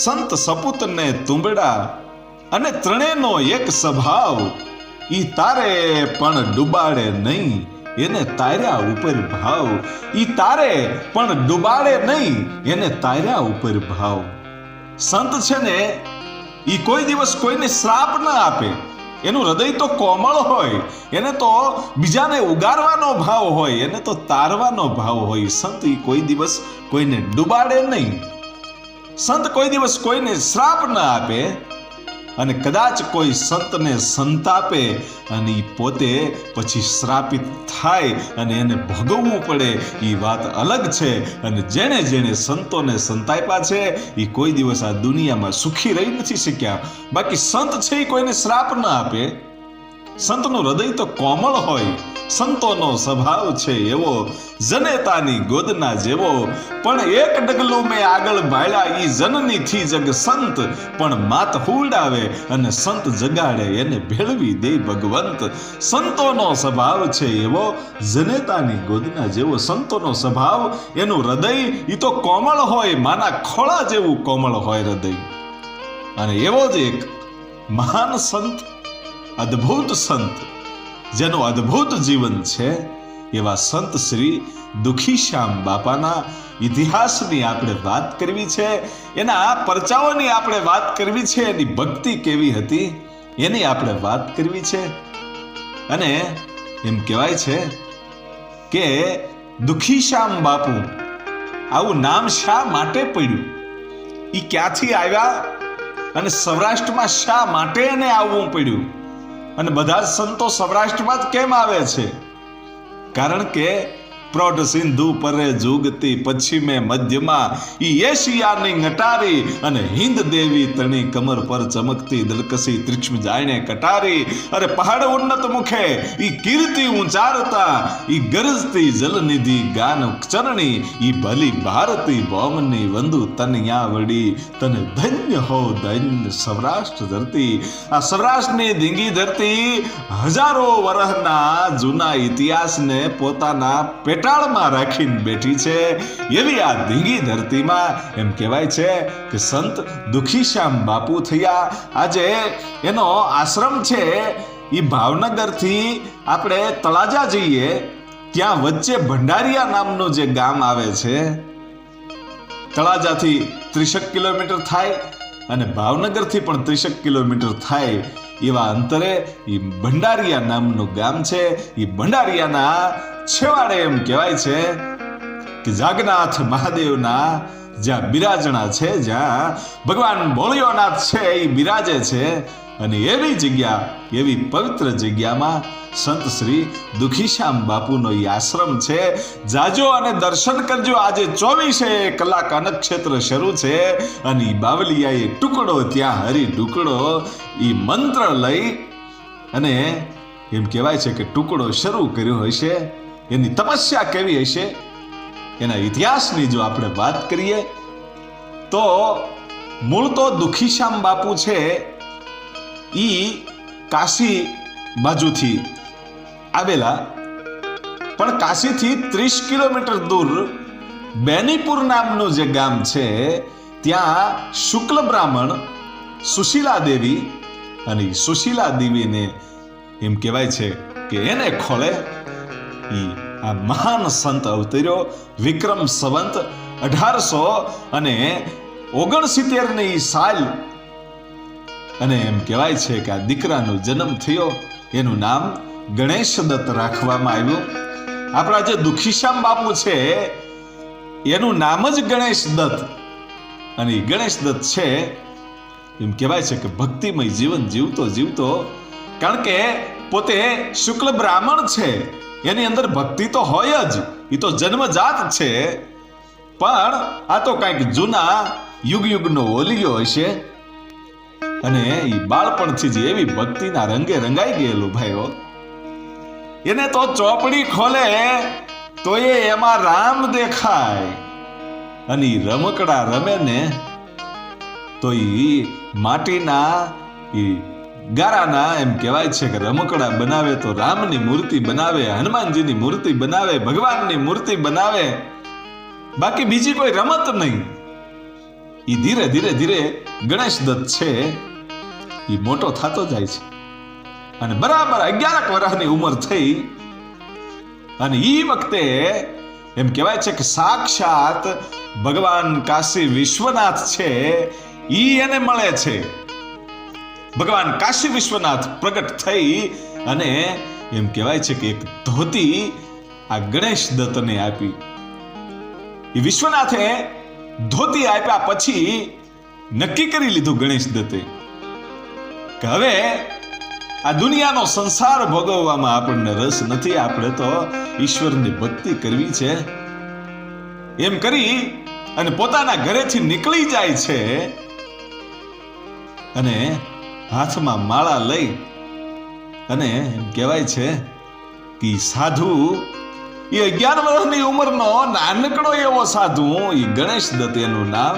સંત સપૂત ને તુંબડા અને ત્રણેયનો એક સ્વભાવ, ઈ તારે પણ ડૂબાડે નહીં એને તાર્યા ઉપર ભાવ, ઈ તારે પણ ડૂબાડે નહીં એને તાર્યા ઉપર ભાવ. સંત છે ને ઈ કોઈ દિવસ કોઈને શ્રાપ ન આપે. એનું હૃદય તો કોમળ હોય, એને તો બીજાને ઉગારવાનો ભાવ હોય, એને તો તારવાનો ભાવ હોય. સંત ઈ કોઈ દિવસ કોઈને ડૂબાડે નહીં. સંત કોઈ દિવસ કોઈને શ્રાપ ન આપે. અને કદાચ કોઈ સંતને સંતાપે અને ઈ પોતે પછી શ્રાપિત થાય અને એને ભોગવવું પડે, એ વાત અલગ છે. અને જેણે જેણે સંતોને સંતાપ્યા છે એ કોઈ દિવસ આ દુનિયામાં સુખી રહી નથી શક્યા. બાકી સંત છે એ કોઈને શ્રાપ ન આપે. સંતનું હૃદય તો કોમળ હોય, સંતોનો સ્વભાવ છે એવો જનેતાની ગોદના જેવો. પણ એક ડગલું મેં આગળ ભાળ્યા ઈ જનનીથી જગ સંત, પણ માત હુડાવે અને સંત જગાડે એને ભેળવી દે ભગવંત. સંતોનો સ્વભાવ છે એવો જનેતાની ગોદના જેવો. સંતોનો સ્વભાવ, એનું હૃદય ઈ તો કોમળ હોય, માના ખોળા જેવું કોમળ હોય હૃદય. અને એવો જ એક મહાન સંત, અદ્ભુત સંત, જેનું અદ્ભુત જીવન છે, એવા સંત શ્રી દુખીશ્યામ બાપાના ઇતિહાસની આપણે વાત કરવી છે. એના પરચાઓની આપણે વાત કરવી છે. એની ભક્તિ કેવી હતી એની આપણે વાત કરવી છે. અને એમ કહેવાય છે કે દુખીશ્યામ બાપુ આવું નામ શા માટે પડ્યું, એ ક્યાંથી આવ્યા અને સૌરાષ્ટ્રમાં શા માટે એને આવવું પડ્યું, અને બધા જ સંતો સૌરાષ્ટ્રમાં જ કેમ આવે છે? કારણ કે પ્રૌઢ સિંધુ પરે જુગતી પશ્ચિમે મધ્યમાં ઈ એશિયાની ngટારી, અને હિન્દ દેવી તણી કમર પર ચમકતી દલકસી ત્રિક્ષ્મ જાયને કટારી. અરે પહાડ ઉન્નત મુખે ઈ કીર્તિ ઉંચારતા, ઈ ગરજતી જલનિધિ ગાન ચરણી, ઈ ભલી ભારતી ભૌમની વંદુ તનયા વડી, તને ધન્ય હો ધન્ય સૌરાષ્ટ્ર ધરતી. આ સૌરાષ્ટ્રની ધીંગી ધરતી હજારો વર્ષના જૂના ઇતિહાસને પોતાના પેટાળમાં રાખીને બેઠી છે. એવી આ ધીંગી ધરતીમાં એમ કહેવાય છે કે સંત દુખીશ્યામ બાપુ થયા. આજે એનો આશ્રમ છે એ ભાવનગરથી આપણે તળાજા જઈએ ત્યાં વચ્ચે ભંડારિયા નામનું જે ગામ આવે છે, તળાજાથી 30 કિલોમીટર થાય અને ભાવનગરથી પણ 30 કિલોમીટર થાય એવા અંતરે એ ભંડારિયા નામનું ગામ છે. એ ભંડારિયાના છેવાડે એમ કહેવાય છે કે જાગનાથ મહાદેવના જ્યાં બિરાજણા છે, જ્યાં ભગવાન ભોળિયોનાથ છે એ બિરાજે છે. અને એવી જગ્યા, એવી પવિત્ર જગ્યામાં સંત શ્રી દુખીશ્યામ બાપુનો એ આશ્રમ છે. જાજો અને દર્શન કરજો. આજે 24 કલાક અનક્ષેત્ર શરૂ છે અને બાવલિયાએ ટુકડો, ત્યાં હરી ટુકડો એ મંત્ર લઈ અને એમ કહેવાય છે કે ટુકડો શરૂ કર્યો હશે. એની તપસ્યા કેવી હશે એના ઇતિહાસની જો આપણે વાત કરીએ તો મૂળ તો દુખીશ્યામ બાપુ છે ઈ કાશી બાજુથી આવેલા, પણ કાશીથી 30 કિલોમીટર દૂર બેનીપુર નામનું જે ગામ છે ત્યાં શુક્લ બ્રાહ્મણ સુશીલા દેવી, અને સુશીલા દેવીને એમ કહેવાય છે કે એને ખોળે ઈ આ મહાન સંત અવતર્યો. વિક્રમ સંવત 1869 સાલ, અને એમ કહેવાય છે કે આ દીકરાનો જન્મ થયો. એનું નામ ગણેશ દત્ત રાખવામાં આવ્યું. આપણા જે દુખીશ્યામ બાપુ છે એનું નામ જ ગણેશ દત્ત, અને એ ગણેશ દત્ત છે એમ કહેવાય છે કે ભક્તિમય જીવન જીવતો, કારણ કે પોતે શુક્લ બ્રાહ્મણ છે, એની અંદર ભક્તિ તો હોય જ, એ તો જન્મજાત છે. પણ આ તો કંઈક જૂના યુગનો ઓલિયો હશે, અને એ બાળપણથી જ એવી ભક્તિના રંગે રંગાઈ ગયેલું ભાઈઓ. એને તો ચોપડી ખોલે તો એમાં રામ દેખાય, અને રમકડા રમે ને તો ઈ માટીના ગારાના એમ કહેવાય છે કે રમકડા બનાવે તો રામની મૂર્તિ બનાવે, હનુમાનજીની મૂર્તિ બનાવે, ભગવાનની મૂર્તિ બનાવે, બાકી બીજી કોઈ રમત નહીં. એ ધીરે ધીરે ધીરે ગણેશ દત્ત છે એ મોટો થતો જાય છે અને બરાબર 11 વર્ષની ઉંમર થઈ અને એ વખતે એમ કહેવાય છે કે સાક્ષાત ભગવાન કાશી વિશ્વનાથ છે ઈ એને મળે છે. ભગવાન કાશી વિશ્વનાથ પ્રગટ થઈ અને એમ કહેવાય છે કે એક ધોતી આ ગણેશ દત્તને આપી. એ વિશ્વનાથે ધોતી આપ્યા પછી નક્કી કરી લીધું ગણેશ દત્તે કે હવે આ દુનિયાનો સંસાર ભોગવવામાં આપણને રસ નથી, આપણે તો ઈશ્વરની ભક્તિ કરવી છે. એમ કરી અને પોતાના ઘરેથી નીકળી જાય છે અને હાથમાં માળા લઈ અને એમ કહેવાય છે કે સાધુ એ 11 વર્ષની ઉંમરનો નાનકડો એવો સાધુ એ ગણેશ દત્ત એનું નામ,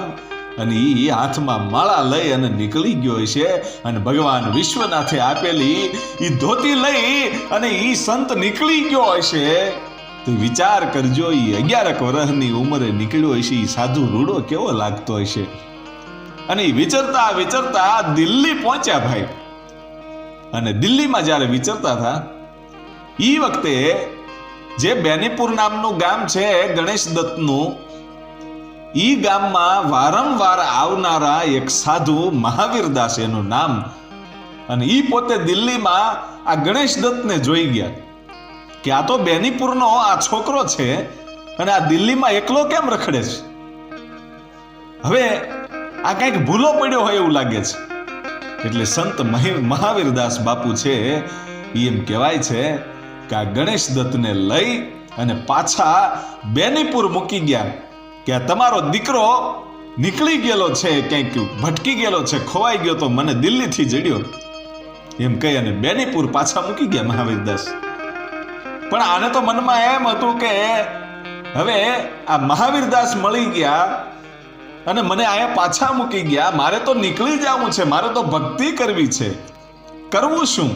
અને એ હાથમાં માળા લઈ અને નીકળી ગયો છે અને ભગવાન વિશ્વનાથે આપેલી એ ધોતી લઈ અને એ સંત નીકળી ગયો હશે તો વિચાર કરજો એ 11 વર્ષની ઉંમરે નીકળ્યો હશે એ સાધુ રૂડો કેવો લાગતો હશે. અને એ વિચરતા વિચરતા દિલ્હી પહોંચ્યા ભાઈ. અને દિલ્હીમાં જ્યારે વિચરતા હતા એ વખતે જે બેનીપુર નામનું ગામ છે ગણેશ દત્તનું, ઈ ગામમાં વારંવાર આવનારા એક સાધુ મહાવીરદાસ એનું નામ, અને ઈ પોતે દિલ્હીમાં આ ગણેશ દત્તને જોઈ ગયા કે આ તો બેનીપુરનો આ છોકરો છે અને આ દિલ્હીમાં એકલો કેમ રખડે છે, હવે આ કંઈક ભૂલો પડ્યો હોય એવું લાગે છે. એટલે સંત મહાવીરદાસ બાપુ છે એમ કહેવાય છે કે આ ગણેશ દત્તને લઈ અને પાછા બેનીપુર મૂકી ગયા કે આ તમારો દીકરો નીકળી ગયેલો છે, કંઈક ભટકી ગયેલો છે, ખોવાઈ ગયો તો મને દિલ્હીથી જડ્યો એમ કહી અને બેનીપુર પાછા મૂકી ગયા મહાવીરદાસ. પણ આને તો મનમાં એમ હતું કે હવે આ મહાવીરદાસ મળી ગયા અને મને આયા પાછા મૂકી ગયા, મારે તો નીકળી જવું છે, મારે તો ભક્તિ કરવી છે, કરવું શું?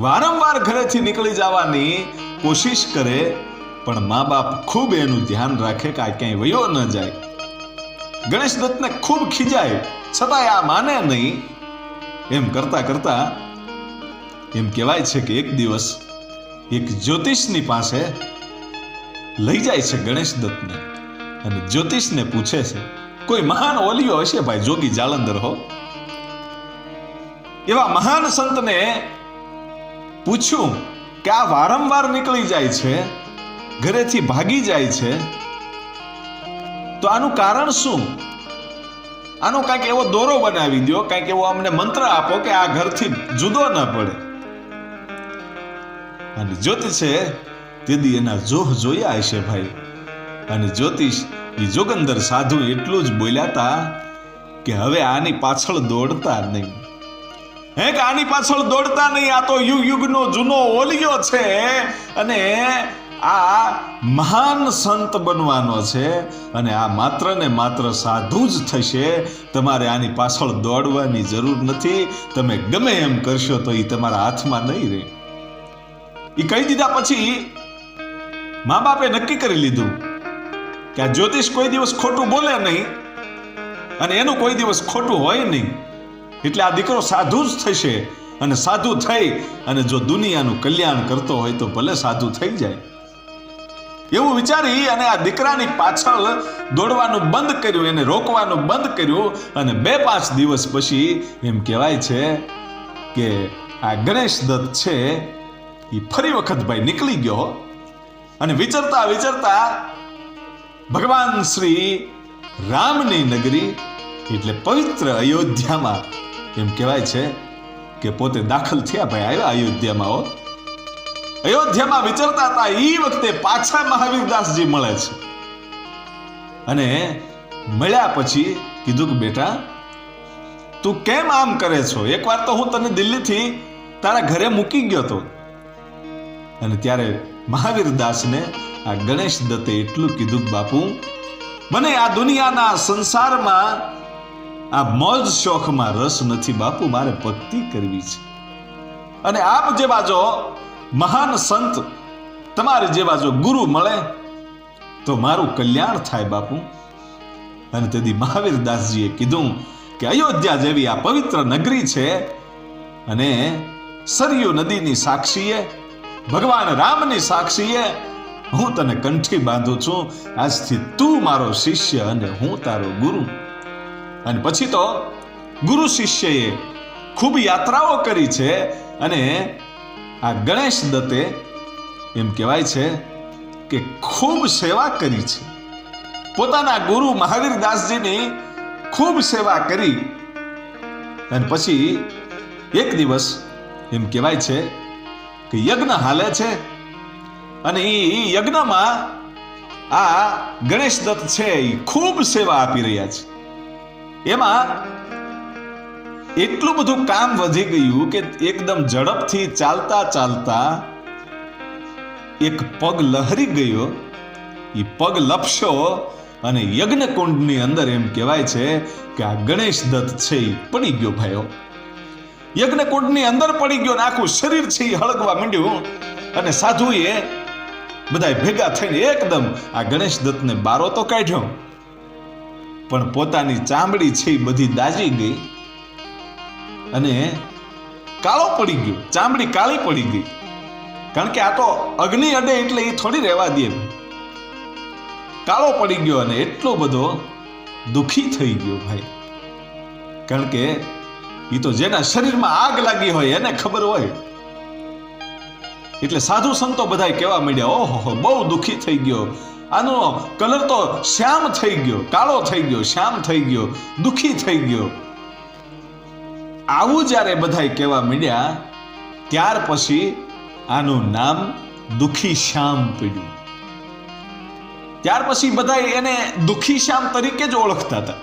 વારંવાર ઘરેથી નીકળી જવાની કોશિશ કરે પણ મા બાપ ખૂબ એનું ધ્યાન રાખે કે આ ક્યાંય વયો ન જાય. ગણેશ દત્તને ખૂબ ખીજાય છતાંય આ માને નહીં. એમ કરતા કરતા એમ કહેવાય છે કે એક દિવસ એક જ્યોતિષની પાસે લઈ જાય છે ગણેશ દત્તને અને જ્યોતિષને પૂછે છે, કોઈ મહાન ઓલિયો હશે ભાઈ, જોગી જાલંધર હો, એવા મહાન સંતને પૂછ્યું કે આ વારંવાર નીકળી જાય છે, ઘરેથી ભાગી જાય છે, તો આનું કારણ શું? આનો કાંઈક એવો દોરો બનાવી દો, કાંઈક એવો અમને મંત્ર આપો કે આ ઘરથી જુદો ન પડે. અને જ્યોતિષે તેદી એના જોહ જોયા હશે ભાઈ, અને જ્યોતિષ એ જોગંદર સાધુ એટલું જ બોલ્યા હતા કે હવે આની પાછળ દોડતા નહીં, હે કે આની પાછળ દોડતા નહીં, આ તો યુગ યુગનો જૂનો ઓલિયો છે અને આ મહાન સંત બનવાનો છે અને આ માત્ર ને માત્ર સાધુ જ થશે, તમારે આની પાછળ દોડવાની જરૂર નથી, તમે ગમે એમ કરશો તો એ તમારા હાથમાં નહીં રહે. એ કહી દીધા પછી મા બાપે નક્કી કરી લીધું કે આ જ્યોતિષ કોઈ દિવસ ખોટું બોલે નહીં અને એનું કોઈ દિવસ ખોટું હોય નહીં, એટલે આ દીકરો સાધુ જ થશે અને સાધુ થઈ અને જો દુનિયાનું કલ્યાણ કરતો હોય તો ભલે સાધુ થઈ જાય. એવું વિચારી અને આ દીકરાની પાછળ દોડવાનું બંધ કર્યું, એને રોકવાનું બંધ કર્યું અને 2-5 દિવસ પછી એમ કહેવાય છે કે આ ગણેશ દત્ત છે એ ફરી વખત ભાઈ નીકળી ગયો અને વિચરતા વિચરતા ભગવાન શ્રી રામની નગરી એટલે પવિત્ર અયોધ્યામાં એમ કહેવાય છે કે પોતે દાખલ થયા ભાઈ, આવ્યા અયોધ્યામાં. અયોધ્યામાં વિચરતા હતા એ વખતે પાછા મહાવીરદાસજી મળે છે અને મળ્યા પછી કીધું કે બેટા તું કેમ આમ કરે છો? એકવાર તો હું તને દિલ્હીથી તારા ઘરે મૂકી ગયો હતો. અને ત્યારે મહાવીરદાસને આ ગણેશ દત્તે એટલું કીધું, બાપુ મને આ દુનિયાના સંસારમાં આ મોજ શોખમાં રસ નથી બાપુ, મારે ભક્તિ કરવી છે અને આપ જે બાજો મહાન સંત તમારે જે બાજો ગુરુ મળે તો મારું કલ્યાણ થાય બાપુ. અને તેથી મહાવીરદાસજીએ કીધું કે અયોધ્યા જેવી આ પવિત્ર નગરી છે અને સરયુ નદીની સાક્ષીએ, ભગવાન રામની સાક્ષીએ હું તને કંઠી બાંધું છું. આજથી તું મારો શિષ્ય અને હું તારો ગુરુ. અને પછી તો ગુરુ શિષ્યએ ખૂબ યાત્રાઓ કરી છે અને આ ગણેશ દત્તે એમ કહેવાય છે કે ખૂબ સેવા કરી છે. પોતાના ગુરુ મહાવીરદાસજીની ખૂબ સેવા કરી અને પછી એક દિવસ એમ કહેવાય છે કે યજ્ઞ હાલે છે અને એ યજ્ઞમાં આ ગણેશ દત્ત છે એ ખૂબ સેવા આપી રહ્યા છે. એમાં એટલું બધું કામ વધી ગયું કે એકદમ ઝડપથી ચાલતા ચાલતા એક પગ લહરી ગયો. એ પગ લપસ્યો અને યજ્ઞ કુંડની અંદર એમ કહેવાય છે કે આ ગણેશ દત્ત છે એ પડી ગયો. ભાઈઓ, યજ્ઞ કુંડની અંદર પડી ગયો ને આખું શરીર છે એ હળગવા માંડ્યું અને સાધુએ બધા ભેગા થઈને એકદમ આ ગણેશ દત્તને બારો તો કાઢ્યો, પણ પોતાની ચામડી છે એ બધી દાજી ગઈ અને કાળો પડી ગયો. ચામડી કાળી પડી ગઈ, કારણ કે આ તો અગ્નિ અડે એટલે એ થોડી રહેવા દે. કાળો પડી ગયો અને એટલો બધો દુખી થઈ ગયો ભાઈ, કારણ કે એ તો જેના શરીરમાં આગ લાગી હોય એને ખબર હોય. એટલે સાધુ સંતો બધા કહેવા માંડ્યા, ઓહો બહુ દુખી થઈ ગયો, આનો કલર તો શ્યામ થઈ ગયો, કાળો થઈ ગયો, શ્યામ થઈ ગયો, દુખી થઈ ગયો. આવું જ્યારે બધા કહેવા માંડ્યા ત્યાર પછી આનું નામ દુખી શ્યામ પડ્યું. ત્યાર પછી બધા એને દુખી શ્યામ તરીકે જ ઓળખતા હતા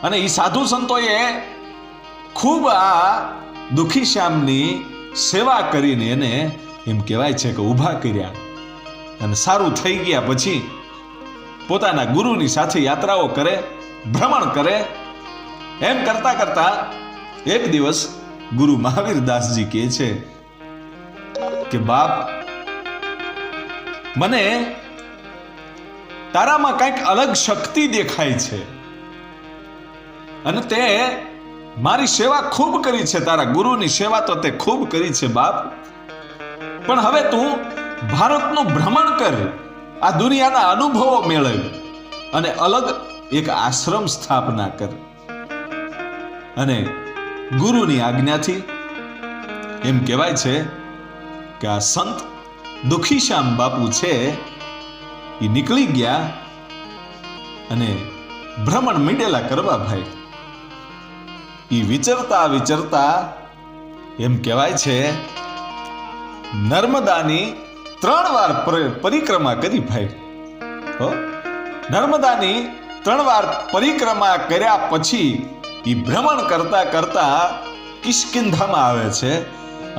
અને એ સાધુ સંતોએ ખૂબ આ દુખી શ્યામની સેવા કરીને એને એમ કહેવાય છે કે ઊભા કર્યા અને સારું થઈ ગયા પછી પોતાના ગુરુની સાથે યાત્રાઓ કરે, ભ્રમણ કરે. એમ કરતા કરતા એક દિવસ ગુરુ મહાવીરદાસજી કહે છે કે બાપ, મને તારામાં કંઈક અલગ શક્તિ દેખાય છે અને તે મારી સેવા ખૂબ કરી છે, તારા ગુરુની સેવા તો તે ખૂબ કરી છે બાપ, પણ હવે તું ભારતનું ભ્રમણ કર, આ દુનિયાના અનુભવો મેળવ અને અલગ એક આશ્રમ સ્થાપના કર. અને ગુરુની આજ્ઞાથી એમ કહેવાય છે કે આ સંત દુખીશ્યામ બાપુ છે એ નીકળી ગયા અને ભ્રમણ મીંડેલા કરવા ભાઈ. એ વિચરતા વિચરતા એમ કહેવાય છે નર્મદાની 3 વાર પરિક્રમા કરી ભાઈ. નર્મદાની 3 વાર પરિક્રમા કર્યા પછી એ ભ્રમણ કરતા કરતા કિષ્કિંધામાં આવે છે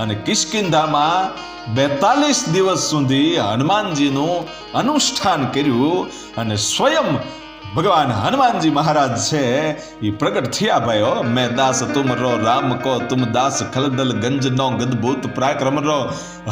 અને કિષ્કિંધામાં 42 દિવસ સુધી હનુમાનજીનું અનુષ્ઠાન કર્યું અને સ્વયં ભગવાન હનુમાનજી મહારાજ છે એ પ્રગટ થયા ભાઈઓ. મેં દાસ તુમરો રામ કો તુમ દાસ ખલદલ ગંજનો ગદભૂત પરાક્રમરો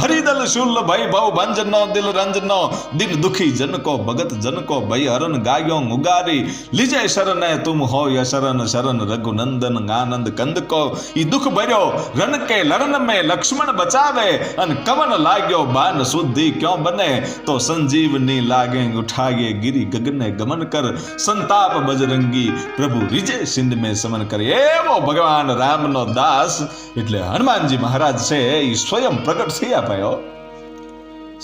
હરિદલ શુલ ભય ભવ ભંજનો દિલ રંજનો દિન દુખી જન કો ભગત જન કો ભય હરન ગાયો ઉગારી લીજે શરણ તુમ હોય શરણ શરણ રઘુનંદન આનંદ કંદ કો ઈ દુખ ભર્યો રન કે લરણ में લક્ષ્મણ બચાવે અને કવન લાગ્યો બાન શુદ્ધિ ક્યો બને તો સંજીવની લાગે ઉઠાગે ગિરી ગગને ગમન કર સંતાપ બજરંગી પ્રભુ રીજે સિંધ में સમન કરે. એવો ભગવાન રામનો દાસ એટલે હનુમાનજી મહારાજ છે એ સ્વયં પ્રગટ થયા ભાઈઓ,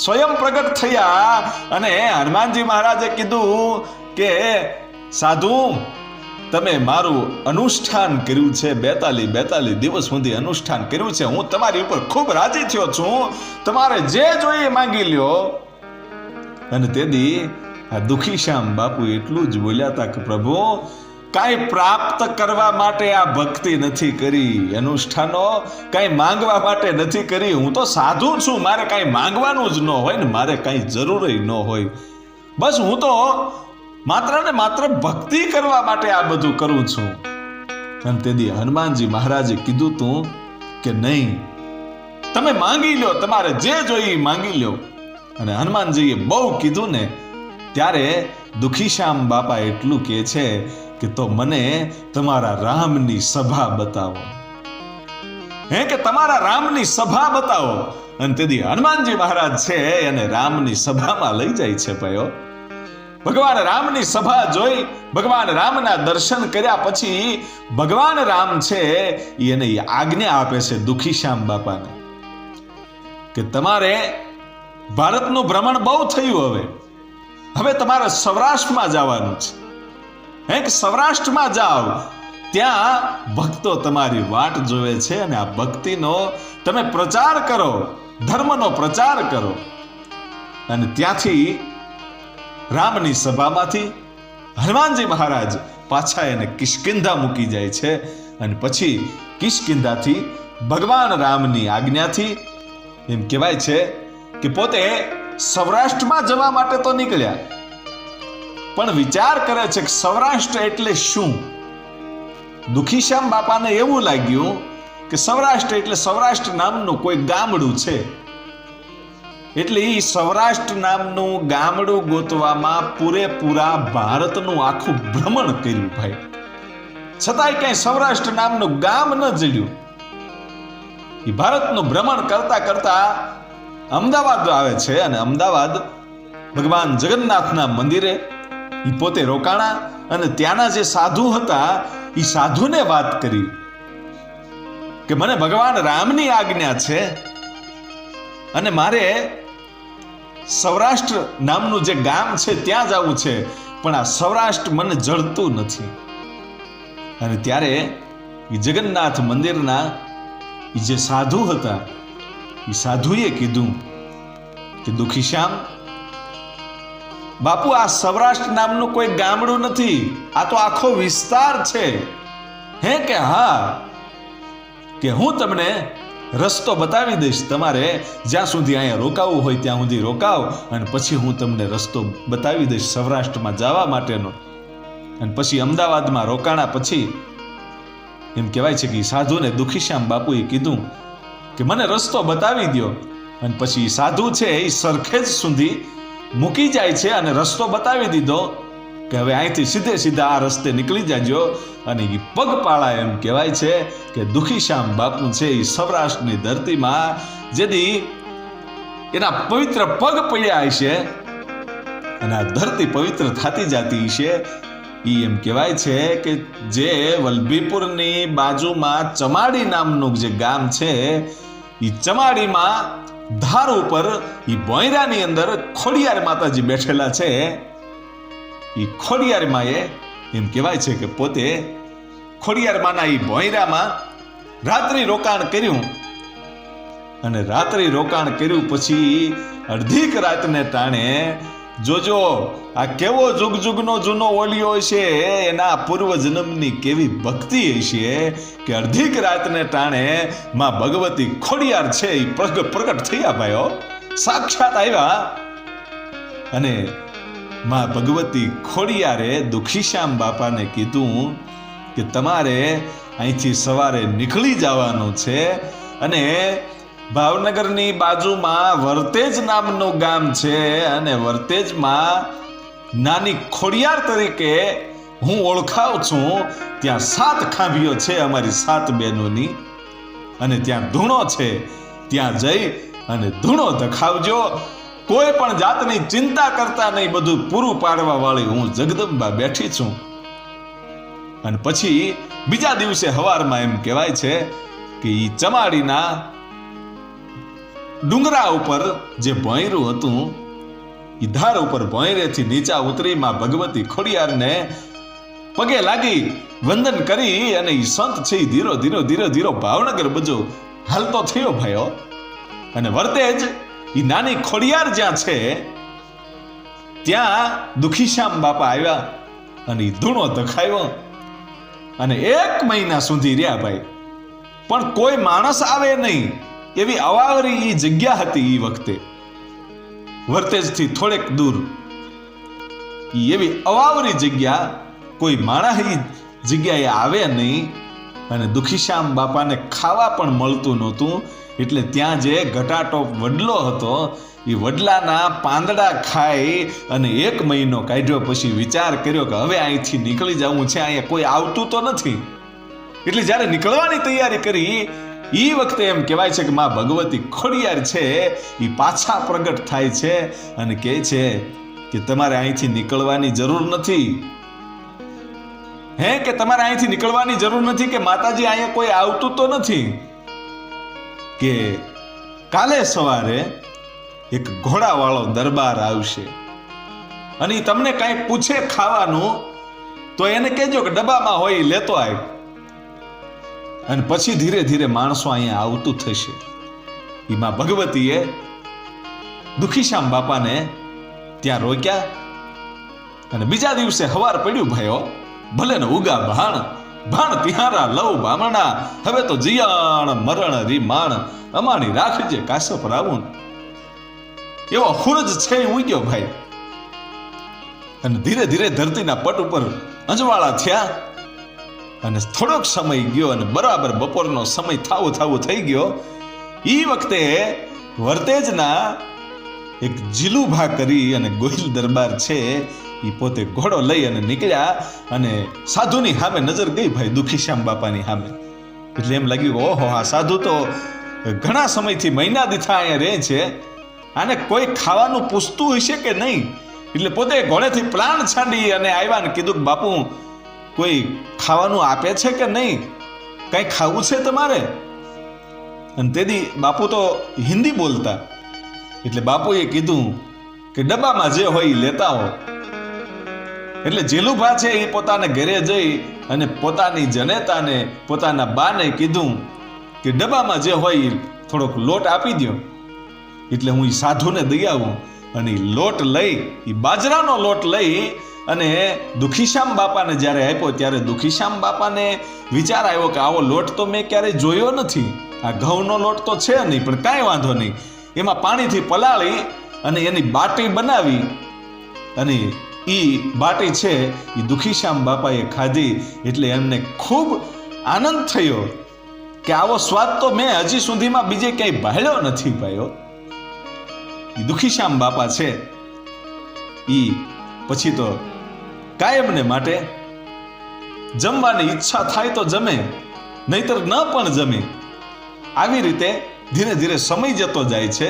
સ્વયં પ્રગટ થયા અને હનુમાનજી મહારાજે કીધું કે સાધુ તમે મારું અનુષ્ઠાન કર્યું છે, 42 દિવસ સુધી અનુષ્ઠાન કર્યું છે, હું તમારી ઉપર ખૂબ રાજી થયો છું, તમારે જે જોઈએ માંગી લ્યો. અને તેથી આ દુખીશ્યામ બાપુ એટલું જ બોલ્યા હતા કે પ્રભુ કાંઈ પ્રાપ્ત કરવા માટે આ ભક્તિ નથી કરી, અનુષ્ઠાનો કાંઈ માંગવા માટે નથી કરી, હું તો સાધુ છું, મારે કાંઈ માંગવાનું જ ન હોય ને મારે કાંઈ જરૂર ન હોય, બસ હું તો માત્ર ને માત્ર ભક્તિ કરવા માટે આ બધું કરું છું. અને તેથી હનુમાનજી મહારાજે કીધું તું કે નહીં, તમે માંગી લો, તમારે જે જોઈએ માંગી લો. અને હનુમાનજીએ બહુ કીધું ને ત્યારે દુખીશ્યામ બાપા એટલું કહે છે કે તો મને તમારા રામની સભા બતાવો, કે તમારા રામની સભા બતાવો. અને તેથી હનુમાનજી મહારાજ છે એને રામની સભામાં લઈ જાય છે ભાઈઓ. ભગવાન રામની સભા જોઈ, ભગવાન રામના દર્શન કર્યા પછી ભગવાન રામ છે એને આજ્ઞા આપે છે દુખીશ્યામ બાપાને કે તમારે ભારતનું ભ્રમણ બહુ થયું, હવે તમારે સૌરાષ્ટ્રમાં જવાનું છે, કે સૌરાષ્ટ્રમાં જાઓ, ત્યાં ભક્તો તમારી વાટ જોવે છે અને આ ભક્તિનો તમે પ્રચાર કરો, ધર્મનો પ્રચાર કરો. અને ત્યાંથી રામની સભામાંથી હનુમાનજી મહારાજ પાછા એને કિષ્કિંધા મૂકી જાય છે. અને પછી કિષ્કિંધાથી ભગવાન રામની આજ્ઞાથી એમ કહેવાય છે કે પોતે સૌરાષ્ટ્રમાં જવા માટે તો નીકળ્યા, પણ વિચાર કરે છે કે સૌરાષ્ટ્ર એટલે શું. દુખીશ્યામ બાપાને એવું લાગ્યું કે સૌરાષ્ટ્ર એટલે સૌરાષ્ટ્ર નામનું કોઈ ગામડું છે, એટલે એ સૌરાષ્ટ્ર નામનું ગામડું ગોતવામાં પૂરેપૂરા ભારતનું આખું ભ્રમણ કર્યું ભાઈ, છતાંય કઈ સૌરાષ્ટ્ર નામનું ગામ ન જડ્યું. એ ભારતનું ભ્રમણ કરતા કરતા અમદાવાદ આવે છે અને અમદાવાદ ભગવાન જગન્નાથના મંદિરે એ પોતે રોકાણા અને ત્યાંના જે સાધુ હતા એ સાધુને વાત કરી કે મને ભગવાન રામની આજ્ઞા છે અને મારે સૌરાષ્ટ્ર નામનું જે ગામ છે ત્યાં જવું છે, પણ આ સૌરાષ્ટ્ર મને જડતું નથી. અને ત્યારે એ જગન્નાથ મંદિરના જે સાધુ હતા એ સાધુએ કીધું કે દુખીશ્યામ બાપુ, આ સૌરાષ્ટ્ર નામનું કોઈ ગામડું નથી, આ તો આખો વિસ્તાર છે. કે હા, કે હું તમને રસ્તો બતાવી દઈશ, તમારે જ્યાં સુધી અહીંયા રોકાવું હોય ત્યાં સુધી રોકાવ અને પછી હું તમને રસ્તો બતાવી દઈશ સૌરાષ્ટ્રમાં જવા માટેનો. અને પછી અમદાવાદમાં રોકાણા પછી એમ કહેવાય છે કે સાધુને દુખીશ્યામ બાપુએ કીધું કે મને રસ્તો બતાવી દો. અને પછી સાધુ છે એ સરખેજ સુધી મૂકી જાય છે અને રસ્તો બતાવી દીધો કે હવે અહીંથી સીધે સીધા આ રસ્તે નીકળી જાજો. અને એ પગપાળા એમ કહેવાય છે કે દુખીશ્યામ બાપુ છે એ સૌરાષ્ટ્રની ધરતીમાં જેથી એના પવિત્ર પગ પડ્યા હશે અને આ ધરતી પવિત્ર થતી જતી હશે. એમ કહેવાય છે કે જે વલભીપુરની બાજુમાં ચમાડી નામનું જે ગામ છે એ ચમાડીમાં ધાર ઉપર એ ભોંયરાની અંદર ખોડિયાર માતાજી બેઠેલા છે. એ ખોડિયાર માએ એમ કહેવાય છે કે પોતે ખોડિયાર માના એ ભોંયરામાં રાત્રિ રોકાણ કર્યું અને રાત્રિ રોકાણ કર્યું પછી અડધીક રાતને ટાણે જોજો આ કેવો જુગ જુગનો જૂનો ઓલિયો છે, એના પૂર્વ જન્મની કેવી ભક્તિ હશે કે અડધીક રાતને ટાણે માં ભગવતી ખોડિયાર છે એ પ્રગટ થયા ભાઈઓ, સાક્ષાત આવ્યા. અને માં ભગવતી ખોડિયારે દુખીશ્યામ બાપાને કીધું કે તમારે અહીંથી સવારે નીકળી જવાનું છે અને ભાવનગરની બાજુમાં વર્તેજ નામનું ગામ છે અને વર્તેજમાં નાની ખોડિયાર તરીકે હું ઓળખાઉં છું. ત્યાં 7 ખાંભીઓ છે અમારી 7 બહેનોની અને ત્યાં ધૂણો છે, ત્યાં જઈ અને ધૂણો ધખાવજો. કોઈ પણ જાતની ચિંતા કરતા નહીં, બધું પૂરું પાડવા વાળી હું જગદંબા બેઠી છું. અને પછી બીજા દિવસે હવારમાં એમ કહેવાય છે કે ઈ ચમાડીના ડુંગરા ઉપર જે ભોંયરું હતું એ ધાર ઉપર ભોંયરેથી નીચા ઉતરી માં ભગવતી ખોડિયારને પગે લાગી વંદન કરી અને ઈ સંત છે ધીરો ધીરો ધીરો ધીરો ભાવનગર બજો હાલતો થયો ભાઈઓ. અને વર્તેજ ઈ નાની ખોડિયાર જ્યાં છે ત્યાં દુખીશ્યામ બાપા આવ્યા અને ઈ ધૂણો ધખાવ્યો અને 1 મહિના સુધી રહ્યા ભાઈ, પણ કોઈ માણસ આવે નહીં એવી અવાવરી ઈ જગ્યા હતી. ઈ વખતે વર્તેજથી થોડેક દૂર ઈ એવી અવાવરી જગ્યા, કોઈ માણસ ઈ જગ્યાએ આવે નહીં અને દુખીશ્યામ બાપાને ખાવા પણ મળતું નહોતું. એટલે ત્યાં જે ઘટાટો વડલો હતો એ વડલાના પાંદડા ખાઈ અને 1 મહિનો કાઢ્યો પછી વિચાર કર્યો કે હવે અહીંથી નીકળી જવું છે, અહીંયા કોઈ આવતું તો નથી. એટલે જ્યારે નીકળવાની તૈયારી કરી એ વખતે એમ કહેવાય છે કે માં ભગવતી ખોડિયાર છે એ પાછા પ્રગટ થાય છે અને કહે છે કે તમારે અહીંથી નીકળવાની જરૂર નથી. કે તમારે અહીંથી નીકળવાની જરૂર નથી, કે માતાજી અહીંયા કોઈ આવતું તો નથી, કે કાલે સવારે એક ઘોડાવાળો દરબાર આવશે અને તમને કંઈ પૂછે ખાવાનું તો એને કહેજો કે ડબ્બામાં હોય લેતો આવ. અને પછી ધીરે ધીરે માણસો અહીંયા આવતું થશે. એમાં ભગવતીએ દુખીશ્યામ બાપાને ત્યાં રોક્યા અને બીજા દિવસે હવાર પડ્યું ભાઈઓ, ભલે ને ઉગા ભાણ તિહારા લવ બામણા, હવે તો જીયાણ મરણ રીમાણ, અમારી રાખજે કાશપ રાવણ. એવો હુરજ છે ઉગ્યો ભાઈ. અને ધીરે ધીરે ધરતીના પટ ઉપર અજવાળા થયા અને થોડોક સમય ગયો અને બરાબર બપોરનો સમય થાવો થઈ ગયો. એ વખતે વર્તેજના એક જીલુભા કરી અને ગોહિલ દરબાર છે એ પોતે ઘોડો લઈ અને નીકળ્યા અને સાધુની સામે નજર ગઈ ભાઈ, દુખીશ્યામ બાપાની સામે. એટલે એમ લાગ્યું ઓહો, આ સાધુ તો ઘણા સમયથી મહિના દીથા અહીંયા રહે છે, આને કોઈ ખાવાનું પૂછતું હશે કે નહીં. એટલે પોતે ઘોડેથી પ્રાણ છાંડી અને આવ્યા ને કીધું કે બાપુ કોઈ ખાવાનું આપે છે કે નહીં, કંઈ ખાવું છે તમારે? અને તેથી બાપુ તો હિન્દી બોલતા, એટલે બાપુએ કીધું કે ડબ્બામાં જે હોય એ લેતા હો. એટલે જીલુભા છે એ પોતાને ઘરે જઈ અને પોતાની જનેતાને પોતાના બાને કીધું કે ડબ્બામાં જે હોય થોડોક લોટ આપી દો, એટલે હું એ સાધુને દઈ આવું. અને લોટ લઈ, એ બાજરાનો લોટ લઈ અને દુખીશ્યામ બાપાને જ્યારે આપ્યો ત્યારે દુખીશ્યામ બાપાને વિચાર આવ્યો કે આવો લોટ તો મેં ક્યારેય જોયો નથી, આ ઘઉંનો લોટ તો છે નહીં, પણ કાંઈ વાંધો નહીં. એમાં પાણીથી પલાળી અને એની બાટી બનાવી અને એ બાટી છે એ દુખીશ્યામ બાપાએ ખાધી. એટલે એમને ખૂબ આનંદ થયો કે આવો સ્વાદ તો મેં હજી સુધીમાં બીજે ક્યાંય ભાળ્યો નથી ભાઈઓ. એ દુખીશ્યામ બાપા છે એ પછી તો કાયમને માટે જમવાની ઈચ્છા થાય તો જમે, નહીતર ન પણ જમે. આવી રીતે ધીરે ધીરે સમય જતો જાય છે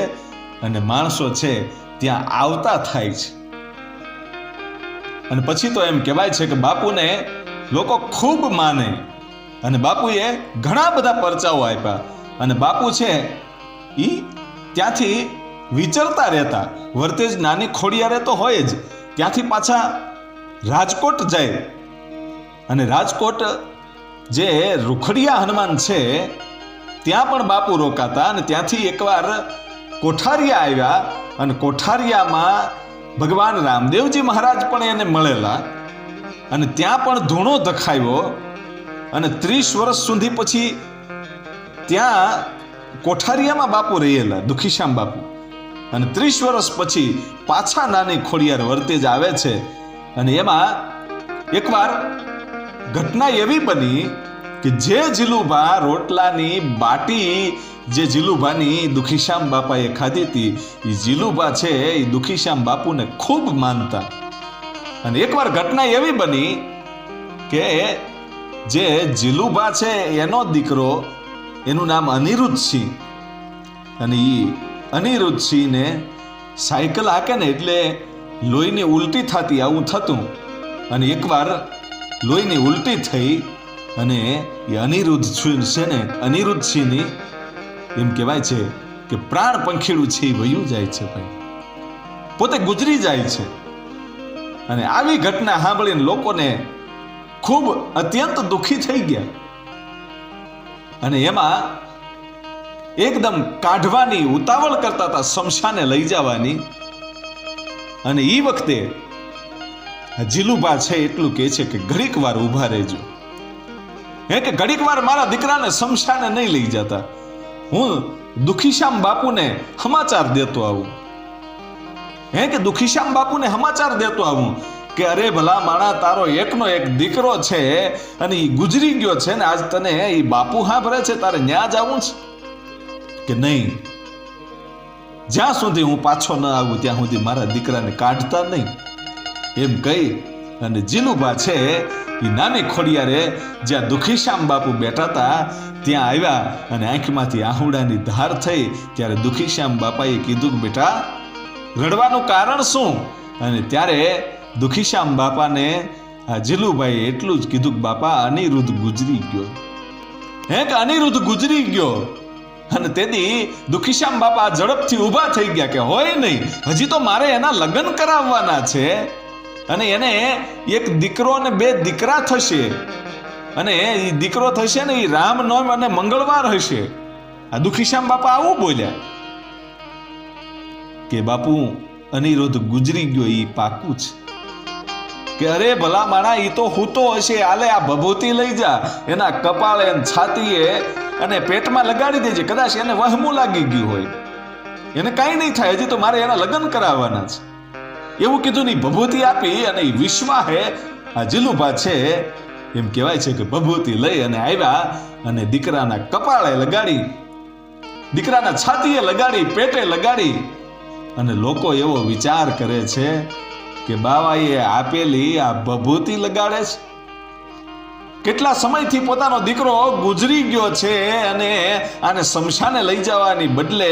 અને માણસો છે ત્યાં આવતા થાય છે. અને પછી તો એમ કહેવાય છે કે બાપુને લોકો ખૂબ માને અને બાપુએ ઘણા બધા પરચાઓ આપ્યા. અને બાપુ છે એ ત્યાંથી વિચરતા રહેતા. વર્તેજ નાની ખોડિયારે તો હોય જ, ત્યાંથી પાછા રાજકોટ જાય અને રાજકોટ જે રૂખડિયા હનુમાન છે ત્યાં પણ બાપુ રોકાતા. અને ત્યાંથી એકવાર કોઠારિયા આવ્યા અને કોઠારિયામાં ભગવાન રામદેવજી મહારાજ પણ એને મળેલા અને ત્યાં પણ ધૂણો ધખાવ્યો. અને 30 વર્ષ સુધી પછી ત્યાં કોઠારિયામાં બાપુ રહેલા, દુખીશ્યામ બાપુ. અને 30 વર્ષ પછી પાછા નાની ખોડિયાર વર્તેજ આવે છે. અને એમાં એકવાર ઘટના એવી બની કે જે જીલુભા રોટલાની બાટી જે જીલુભાની દુખીશ્યામ બાપાએ ખાધી હતી, એ જીલુભા છે એ દુખીશ્યામ બાપુને ખૂબ માનતા. અને એકવાર ઘટના એવી બની કે જે જીલુભા છે એનો દીકરો, એનું નામ અનિરુદ્ધસિંહ, અને એ અનિરુદ્ધસિંહને સાયકલ હાકે ને એટલે લોહીની ઉલટી થતી, આવું થતું. અને એકવાર લોહીની ઉલટી થઈ અને એ અનિરુદ્ધસિંહ છે ને અનિરુદ્ધસિંહની એમ કહેવાય છે કે પ્રાણ પંખીડું છે એ વયું જાય છે ભાઈ, પોતે ગુજરી જાય છે. અને આવી ઘટના સાંભળીને લોકોને ખૂબ અત્યંત દુઃખી થઈ ગયા. અને એમાં એકદમ કાઢવાની ઉતાવળ કરતા હતા, શમશાને લઈ જવાની. અને એ વખતે જીલુભા છે એટલું કહે છે કે ઘડીક વાર ઊભા રહેજો, કે ઘડીક વાર મારા દીકરાને શમશાને નહીં લઈ જતા, હું દુખીશ્યામ બાપુને સમાચાર દેતો આવું. કે દુખીશ્યામ બાપુને સમાચાર દેતો આવું કે અરે ભલા માણા, તારો એકનો એક દીકરો છે અને એ ગુજરી ગયો છે ને આજ તને એ બાપુ સાંભળે છે, તારે ન્યા જ આવું છે કે નહીં? જ્યાં સુધી હું પાછો ન આવું ત્યાં સુધી મારા દીકરાને કાઢતા નહીં. એમ કહી અને જીલુબા છે એ નાની ખોડિયારે જ્યાં દુખીશ્યામ બાપુ બેઠા હતા ત્યાં આવ્યા અને આંખમાંથી આહુડાની ધાર થઈ. ત્યારે દુખીશ્યામ બાપાએ કીધું કે બેટા રડવાનું કારણ શું? અને ત્યારે દુખીશ્યામ બાપાને આ જીલુભાઈ એટલું જ કીધું કે બાપા અનિરુદ્ધ ગુજરી ગયો. હે કે અનિરુદ્ધ ગુજરી ગયો. અને તેથી દુખીશ્યામ બાપા ઝડપથી ઊભા થઈ ગયા કે હોય નહીં, હજી તો મારે એના લગ્ન કરાવવાના છે અને એને એક દીકરો અને 2 દીકરા થશે અને એ દીકરો થશે ને એ રામનવમી અને મંગળવાર હશે. આ દુખીશ્યામ બાપા આવું બોલ્યા કે બાપુ અનિરુદ્ધ ગુજરી ગયો એ પાકું છે. કે અરે ભલા માણા ઈ તો હૂતો હશે, આલે આ ભભૂતિ લઈ જા એના કપાળે છાતીએ અને પેટમાં લગાડી દેજે, કદાચ એને વહમું લાગી ગયું હોય, એને કાંઈ નહીં થાય, હજી તો મારે એના લગ્ન કરાવવાના છે. એવું કીધું ની ભભૂતિ આપી અને એ વિશ્વાહે આ જીલુભા છે એમ કહેવાય છે કે ભભૂતિ લઈ અને આવ્યા અને દીકરાના કપાળે લગાડી, દીકરાના છાતીએ લગાડી, પેટે લગાડી. અને લોકો એવો વિચાર કરે છે કે બાવાએ આપેલી આ ભભૂતિ લગાડે છે. કેટલા સમયથી પોતાનો દીકરો ગુજરી ગયો છે અને આને શમશાને લઈ જવાની બદલે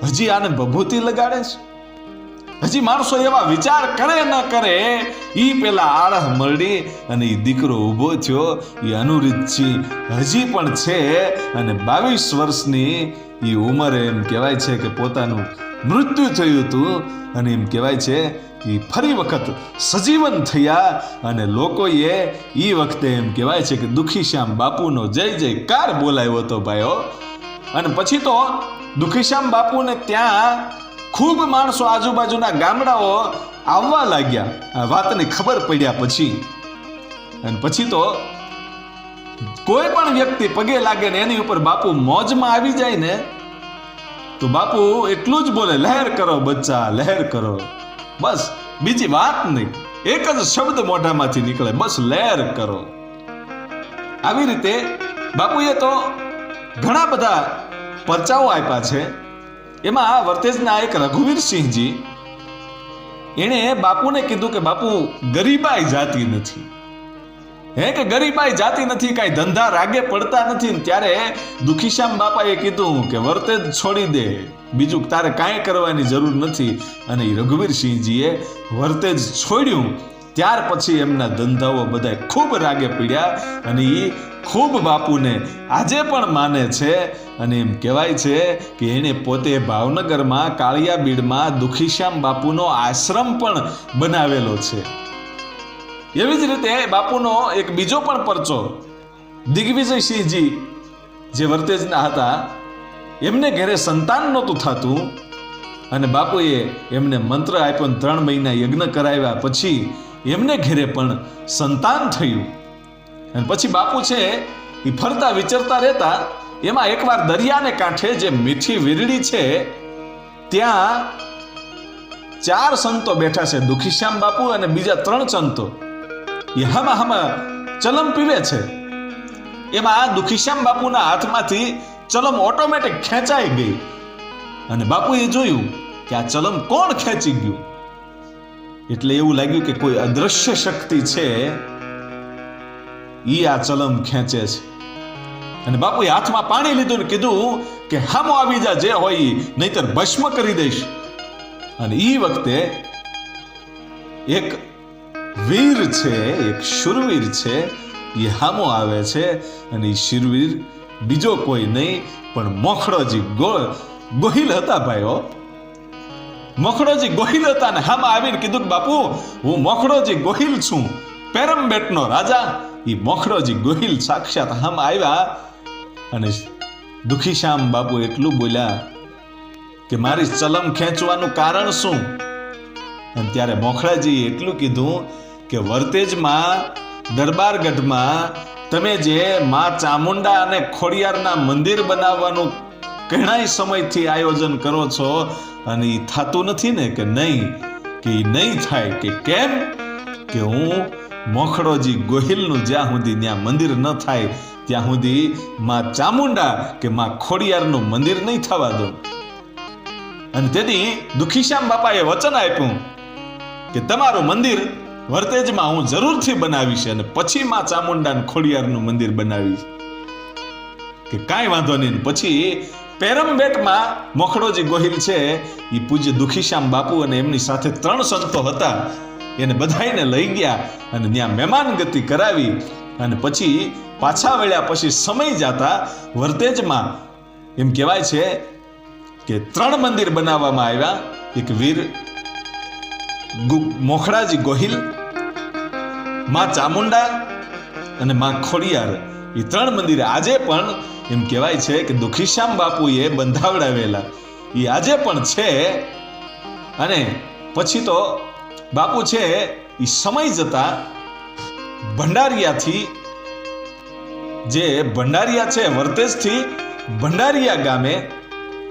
હજી આને ભભૂતિ લગાડે છે. હજી માણસો એવા વિચાર કરે ન કરે ઈ પેલા આળહ મરડી અને ઈ દીકરો ઊભો થયો. એ અનુરીતજી હજી પણ છે અને 22 વર્ષની ઈ ઉંમરે એમ કહેવાય છે કે પોતાનું મૃત્યુ થયું હતું અને એમ કહેવાય છે એ ફરી વખત સજીવન થયા અને લોકોએ ઈ વખતે એમ કહેવાય છે કે દુખીશ્યામ બાપુનો જય જયકાર બોલાવ્યો હતો ભાઈઓ. અને પછી તો દુખીશ્યામ બાપુને ત્યાં ખૂબ માણસો આજુબાજુના ગામડાઓ આવવા લાગ્યા આ વાતની ખબર પડ્યા પછી. અને પછી તો કોઈ પણ વ્યક્તિ પગે લાગે ને એની ઉપર બાપુ મોજમાં આવી જાય ને તો બાપુ એટલું જ બોલે, લહેર કરો બચ્ચા, લહેર કરો. બસ બીજી વાત નહીં, એક જ શબ્દ મોઢામાંથી નીકળે, બસ લહેર કરો. આવી રીતે બાપુએ તો ઘણા બધા પરચાઓ આપ્યા છે. એમાં વર્તેજના એક રઘુવીરસિંહજી એણે બાપુને કીધું કે બાપુ ગરીબાઈ જાતી નથી, હે કે ગરીબાઈ જાતી નથી, કાંઈ ધંધા રાગે પડતા નથી. ત્યારે દુખીશ્યામ બાપાએ કીધું કે વર્તેજ છોડી દે, બીજું તારે કાંઈ કરવાની જરૂર નથી. અને એ રઘુવીરસિંહજીએ વર્તેજ છોડ્યું. ત્યાર પછી એમના ધંધાઓ બધા ખૂબ રાગે પીડ્યા અને એ ખૂબ બાપુને આજે પણ માને છે. અને એમ કહેવાય છે કે એણે પોતે ભાવનગરમાં કાળિયાબીડમાં દુખીશ્યામ બાપુનો આશ્રમ પણ બનાવેલો છે. એવી જ રીતે બાપુનો એક બીજો પણ પરચો દિગ્વિજયસિંહજી જે વર્તેજના હતા, એમને ઘરે સંતાન નહોતું થતું અને બાપુએ એમને મંત્ર આપ્યો, 3 મહિના યજ્ઞ કરાવ્યા પછી એમને ઘરે પણ સંતાન થયું. અને પછી બાપુ છે એ ફરતા વિચરતા રહેતા. એમાં એકવાર દરિયાને કાંઠે જે મીઠી વીરડી છે ત્યાં 4 સંતો બેઠા છે, દુખીશ્યામ બાપુ અને બીજા 3 સંતો. એ હામાં ચલમ પીવે છે. એમાં દુખીશ્યામ બાપુના હાથમાંથી ચલમ ઓટોમેટિક ખેંચાઈ ગઈ અને બાપુએ જોયું કે આ ચલમ કોણ ખેંચી ગયું. એટલે એવું લાગ્યું કે કોઈ અદ્રશ્ય શક્તિ છે ઈ આ ચલમ ખેંચે છે. અને બાપુએ હાથમાં પાણી લીધું ને કીધું કે હામો આવી જા, જે હોય નહીતર ભસ્મ કરી દઈશ. અને ઈ વખતે એક વીર છે, એક શૂરવીર છે, એ હામો આવે છે. અને એ શૂરવીર બીજો કોઈ નહીં પણ મોખડોજી ગોહિલ હતા ભાઈઓ. મોખડોજી ગોહિલ હતા ને હામાં આવીને કીધું કે બાપુ હું મોખડોજી ગોહિલ છું, પેરમબેટનો રાજા. એ મોખડોજી ગોહિલ સાક્ષાત હામાં આવ્યા અને દુખીશ્યામ બાપુ એટલું બોલ્યા કે મારી ચલમ ખેંચવાનું કારણ શું? અને ત્યારે મોખડાજીએ એટલું કીધું કે વર્તેજમાં દરબારગઢમાં તમે જે માં ચામુંડા અને ખોડિયારના મંદિર બનાવવાનું ઘણા સમયથી આયોજન કરો છો અને એ થતું નથી ને? કે નહીં, કે એ નહીં થાય. કે કેમ? કે હું મોખડોજી ગોહિલનું જ્યાં સુધી ત્યાં મંદિર ન થાય ત્યાં સુધી માં ચામુંડા કે માં ખોડિયારનું મંદિર નહીં થવા દઉં. અને તેથી દુખીશ્યામ બાપાએ વચન આપ્યું કે તમારું મંદિર વર્તેજમાં હું જરૂરથી બનાવીશ અને પછી માં ચામુંડા ખોડિયારનું મંદિર બનાવીશ. કે કાંઈ વાંધો નહીં. પછી પેરમબેટમાં મોખડોજી ગોહિલ છે એ પૂજ્ય દુખીશ્યામ બાપુ અને એમની સાથે 3 સંતો હતા એને બધાઈને લઈ ગયા અને ત્યાં મહેમાન ગતિ કરાવી અને પછી પાછા વળ્યા. પછી સમય જતા વર્તેજમાં એમ કહેવાય છે કે 3 મંદિર બનાવવામાં આવ્યા. એક વીર મોખડાજી ગોહિલ, માં ચામુંડા અને માં ખોડિયાર, એ 3 મંદિર આજે પણ એમ કહેવાય છે કે દુખીશ્યામ બાપુએ બંધાવડાવેલા એ આજે પણ છે. અને પછી તો બાપુ છે એ સમય જતા ભંડારિયાથી, જે ભંડારિયા છે વર્તેજથી ભંડારિયા ગામે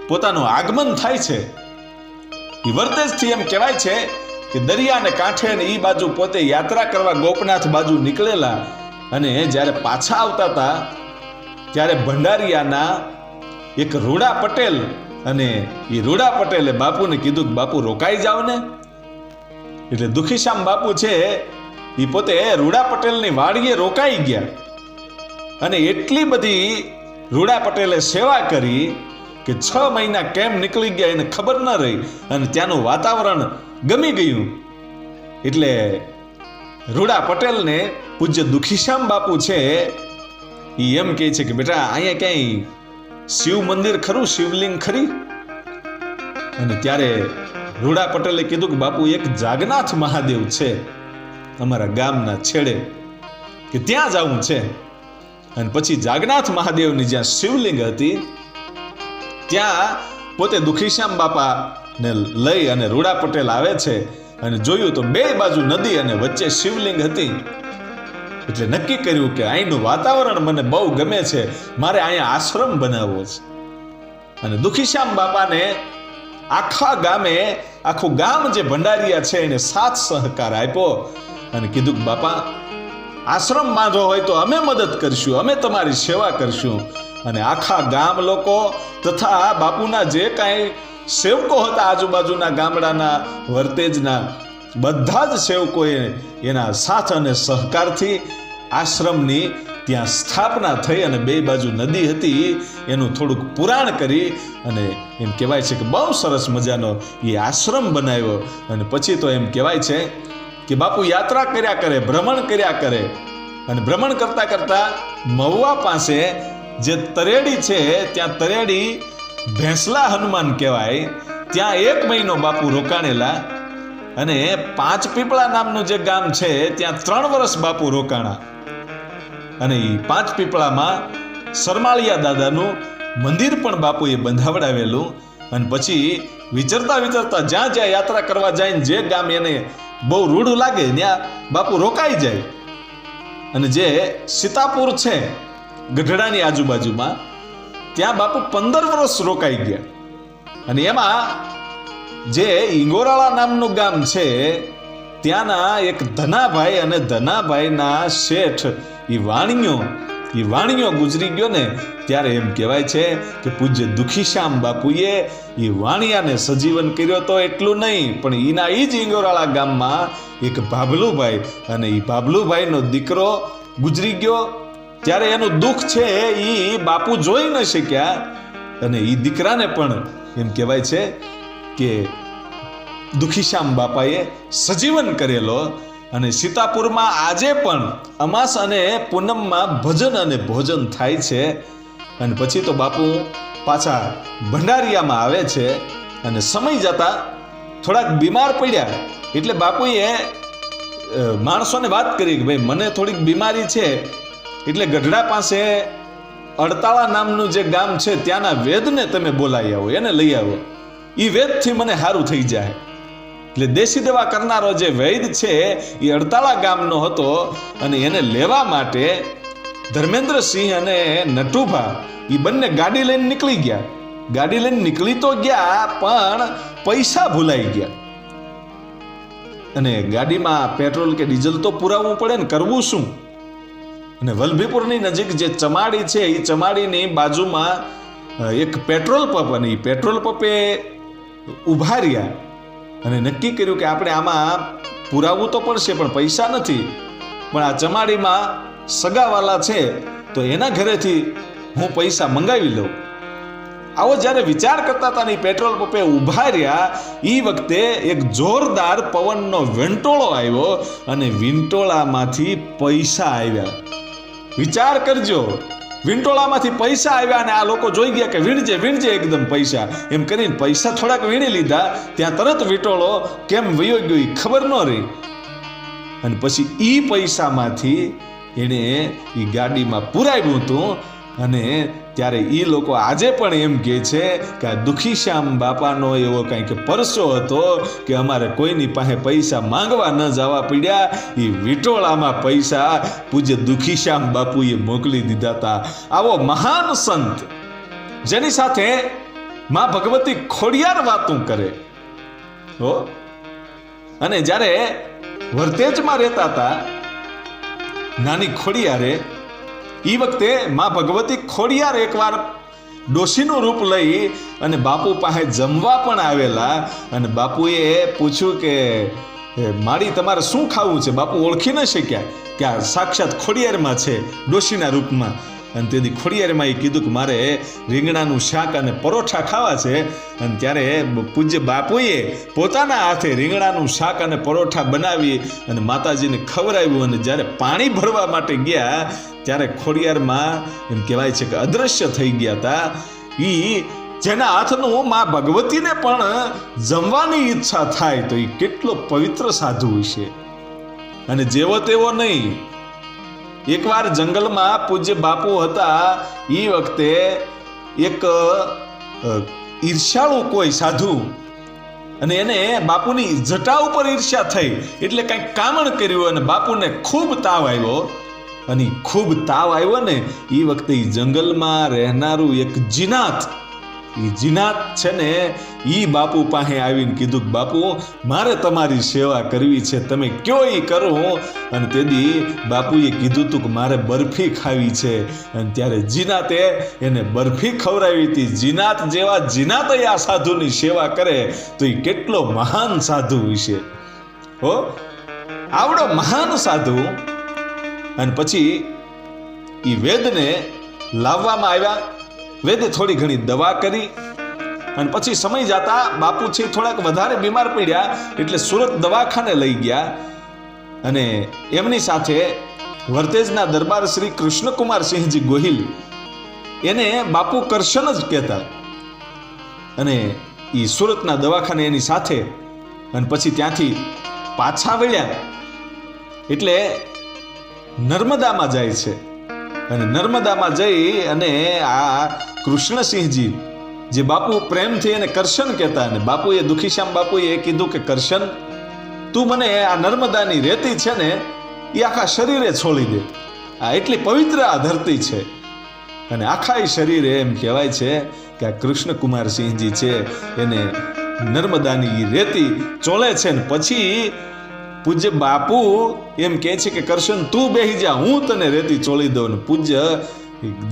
પોતાનું આગમન થાય છે. એ વર્તેજથી એમ કહેવાય છે કે દરિયાને કાંઠે ને એ બાજુ પોતે યાત્રા કરવા ગોપનાથ બાજુ નીકળેલા અને જ્યારે પાછા આવતા હતા ત્યારે ભંડારિયાના એક રૂડા પટેલ, અને એ રૂડા પટેલે બાપુને કીધું કે બાપુ રોકાઈ જાવ ને. એટલે દુખીશ્યામ બાપુ છે એ પોતે રૂડા પટેલની વાડીએ રોકાઈ ગયા અને એટલી બધી રૂડા પટેલે સેવા કરી કે 6 મહિના કેમ નીકળી ગયા એને ખબર ન રહી અને ત્યાંનું વાતાવરણ ગમી ગયું. એટલે રૂડા પટેલને પૂજ્ય દુખીશ્યામ બાપુ છે એ એમ કહે છે કે બેટા અહીંયા ક્યાંય શિવ મંદિર ખરું, શિવલિંગ ખરી? અને ત્યારે રૂડા પટેલે કીધું કે બાપુ એક જાગનાથ મહાદેવ છે અમારા ગામના છેડે, કે ત્યાં જવું છે. અને પછી જાગનાથ મહાદેવની જ્યાં શિવલિંગ હતી ત્યાં પોતે દુખીશ્યામ બાપાને લઈ અને રૂડા પટેલ આવે છે અને જોયું તો 2 બાજુ નદી અને વચ્ચે શિવલિંગ હતી. એટલે નક્કી કર્યું કે અહીંનું વાતાવરણ મને બહુ ગમે છે, મારે અહીંયા આશ્રમ બનાવવો છે. અને દુખીશ્યામ બાપાને આખા ગામે, આખું ગામ જે ભંડારિયા છે એને સાથ સહકાર આપ્યો અને કીધું કે બાપા આશ્રમ બાંધવો હોય તો અમે મદદ કરશું, અમે તમારી સેવા કરશું. અને આખા ગામ લોકો તથા બાપુના જે કાંઈ સેવકો હતા આજુબાજુના ગામડાના વર્તેજના બધા જ સેવકોએ એના સાથ અને સહકારથી આશ્રમની ત્યાં સ્થાપના થઈ અને 2 બાજુ નદી હતી એનું થોડુંક પુરાણ કરી અને એમ કહેવાય છે કે બહુ સરસ મજાનો એ આશ્રમ બનાવ્યો. અને પછી તો એમ કહેવાય છે કે બાપુ યાત્રા કર્યા કરે, ભ્રમણ કર્યા કરે અને ભ્રમણ કરતા કરતા મહુવા પાસે જે તરેડી છે ત્યાં તરેડી ભેંસલા હનુમાન કહેવાય, ત્યાં 1 મહિનો બાપુ રોકાણેલા. અને 5 પીપળા નામનું જે ગામ છે ત્યાં 3 વર્ષ બાપુ રોકાણા. અને એ 5 પીપળામાં સરમાળિયા દાદાનું મંદિર પણ બાપુએ બંધાવડાવેલું. અને પછી વિચરતા વિચરતા જ્યાં જ્યાં યાત્રા કરવા જાય ને જે ગામ એને બહુ રૂઢ લાગે ત્યાં બાપુ રોકાઈ જાય. અને જે સીતાપુર છે ગઢડાની આજુબાજુમાં ત્યાં બાપુ 15 વર્ષ રોકાઈ ગયા. અને એમાં જે ઈંગોરાળા નામનું ગામ છે ત્યાંના એક ધનાભાઈ અને ધનાભાઈના શેઠ એ વાણિયો ગુજરી ગયો ને ત્યારે એમ કહેવાય છે કે પૂજ્ય દુખીશ્યામ બાપુએ એ વાણિયાને સજીવન કર્યો તો એટલું નહીં પણ એના એ જ ઈંગોરાળા ગામમાં એક ભાભલુભાઈ, અને એ ભાભલુભાઈનો દીકરો ગુજરી ગયો ત્યારે એનું દુઃખ છે એ બાપુ જોઈ ન શક્યા. અને એ દીકરાને પણ એમ કહેવાય છે કે દુખીશ્યામ બાપાએ સજીવન કરેલો. અને સીતાપુરમાં આજે પણ અમાસ અને પૂનમમાં ભજન અને ભોજન થાય છે. અને પછી તો બાપુ પાછા ભંડારિયામાં આવે છે. અને સમય જતા થોડાક બીમાર પડ્યા એટલે બાપુએ માણસોને વાત કરી કે ભાઈ મને થોડીક બીમારી છે એટલે ગઢડા પાસે અડતાળા નામનું જે ગામ છે ત્યાંના વેદને તમે બોલાવી આવો, એને લઈ આવો, એ વેદથી મને સારું થઈ જાય. એટલે દેશી દવા કરનારો જે વૈદ છે એ અડતાળા ગામનો હતો. અને એને લેવા માટે ધર્મેન્દ્રસિંહ અને નટુભા એ બંને ગાડી લઈને નીકળી ગયા. ગાડી લઈને નીકળી તો ગયા પણ પૈસા ભૂલાઈ ગયા. અને ગાડીમાં પેટ્રોલ કે ડીઝલ તો પુરાવવું પડે ને, કરવું શું? અને વલભીપુરની નજીક જે ચમાડી છે એ ચમાડીની બાજુમાં એક પેટ્રોલ પંપ, અને એ પેટ્રોલ પંપે ઊભા રહ્યા અને નક્કી કર્યું કે આપણે આમાં પુરાવવું તો પડશે, પણ પૈસા નથી. પણ આ ચમાડીમાં સગાવાલા છે તો એના ઘરેથી હું પૈસા મંગાવી લઉં. આવો જ્યારે વિચાર કરતા હતા ને પેટ્રોલ પંપે ઊભા રહ્યા, એ વખતે એક જોરદાર પવનનો વેંટોળો આવ્યો અને વિંટોળામાંથી પૈસા આવ્યા. વિચાર કરજો, વિંટોળામાંથી પૈસા આવ્યા અને આ લોકો જોઈ ગયા કે વીણજે વીણજે એકદમ પૈસા, એમ કરીને પૈસા થોડાક વીણી લીધા. ત્યાં તરત વિંટોળો કેમ વયો ગયો ખબર ન રહી. અને પછી ઈ પૈસામાંથી એણે એ ગાડીમાં પુરાવ્યું હતું. અને ત્યારે એ લોકો આજે પણ એમ કહે છે કે આ દુખીશ્યામ બાપાનો એવો કંઈક પરસો હતો કે અમારે કોઈની પાસે પૈસા માંગવા ન જવા પડ્યા. એ વિટોળામાં પૈસા પૂજ્ય દુખીશ્યામ બાપુએ મોકલી દીધા હતા. આવો મહાન સંત જેની સાથે માં ભગવતી ખોડિયાર વાતું કરે હો. અને જ્યારે વર્તેજમાં રહેતા હતા નાની ખોડિયારે, એ વખતે માં ભગવતી ખોડિયાર એકવાર ડોશીનું રૂપ લઈ અને બાપુ પાસે જમવા પણ આવેલા. અને બાપુએ પૂછ્યું કે માડી તમારે શું ખાવું છે? બાપુ ઓળખી ન શક્યા કે આ સાક્ષાત ખોડિયારમાં છે ડોશીના રૂપમાં. અને તેથી ખોડિયારમાં એ કીધું કે મારે રીંગણાનું શાક અને પરોઠા ખાવા છે. અને ત્યારે પૂજ્ય બાપુએ પોતાના હાથે રીંગણાનું શાક અને પરોઠા બનાવી અને માતાજીને ખવડાવ્યું. અને જ્યારે પાણી ભરવા માટે ગયા ત્યારે ખોડિયારમાં એમ કહેવાય છે કે અદૃશ્ય થઈ ગયા હતા. એ જેના હાથનું માં ભગવતીને પણ જમવાની ઈચ્છા થાય તો એ કેટલો પવિત્ર સાધુ હશે. અને જેવો તેવો નહીં. એકવાર જંગલમાં પૂજ્ય બાપુ હતા, એ વખતે એક ઈર્ષાળુ કોઈ સાધુ, અને એને બાપુની જટા ઉપર ઈર્ષ્યા થઈ એટલે કંઈક કામણ કર્યું અને બાપુને ખૂબ તાવ આવ્યો. અને ખૂબ તાવ આવ્યો ને એ વખતે જંગલમાં રહેનારું એક જીનાત, એ જીનાત છે ને એ બાપુ પાસે આવીને કીધું કે બાપુ મારે તમારી સેવા કરવી છે, તમે કયો એ કરું. અને તેથી બાપુએ કીધું હતું કે મારે બરફી ખાવી છે. અને ત્યારે જીનાતે એને બરફી ખવડાવી હતી. જીનાત જેવા જીનાત આ સાધુની સેવા કરે તો એ કેટલો મહાન સાધુ હશે હો. આવડો મહાન સાધુ. અને પછી એ વેદને લાવવામાં આવ્યા. વેદે થોડી ઘણી દવા કરી અને પછી સમય જતા બાપુ છે થોડાક વધારે બીમાર પડ્યા એટલે સુરત દવાખાને લઈ ગયા. અને એમની સાથે વર્તેજના દરબાર શ્રી કૃષ્ણકુમારસિંહજી ગોહિલ, એને બાપુ કરશન જ કહેતા. અને એ સુરતના દવાખાને એની સાથે. અને પછી ત્યાંથી પાછા વળ્યા એટલે નર્મદામાં જાય છે. અને નર્મદામાં જઈ અને આ કૃષ્ણસિંહજી જે બાપુ પ્રેમથી એને કરશન કહેતા, અને બાપુએ દુખીશ્યામ બાપુએ કીધું કે કરશન તું મને આ નર્મદાની રેતી છે ને એ આખા શરીરે છોડી દે. આ એટલી પવિત્ર આ ધરતી છે. અને આખા શરીરે એમ કહેવાય છે કે આ કૃષ્ણકુમારસિંહજી છે એને નર્મદાની રેતી ચોળે છે. ને પછી પૂજ્ય બાપુ એમ કહે છે કે કરશન તું બેહી જા, હું તને રેતી ચોળી દઉં. ને પૂજ્ય